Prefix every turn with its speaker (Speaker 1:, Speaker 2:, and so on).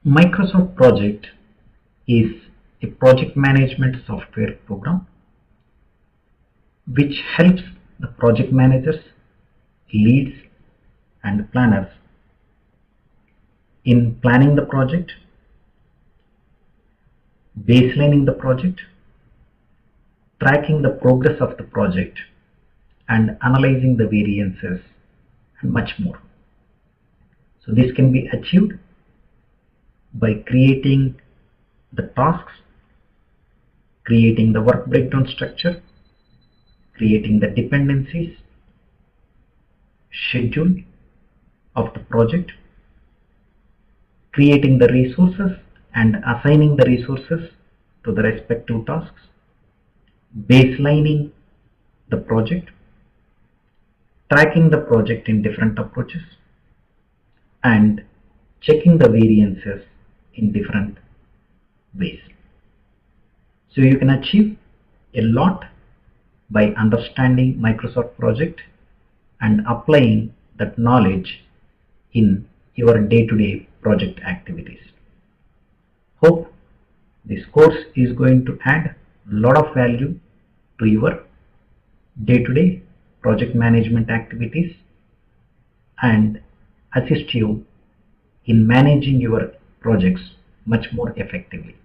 Speaker 1: Microsoft Project is a project management software program which helps the project managers, leads and planners in planning the project, baselining the project, tracking the progress of the project and analyzing the variances and much more. So this can be achieved by creating the tasks, creating the work breakdown structure, creating the dependencies, schedule of the project, creating the resources and assigning the resources to the respective tasks, baselining the project, tracking the project in different approaches, and checking the variances in different ways. So you can achieve a lot by understanding Microsoft Project and applying that knowledge in your day-to-day project activities. Hope this course is going to add a lot of value to your day-to-day project management activities and assist you in managing your projects much more effectively.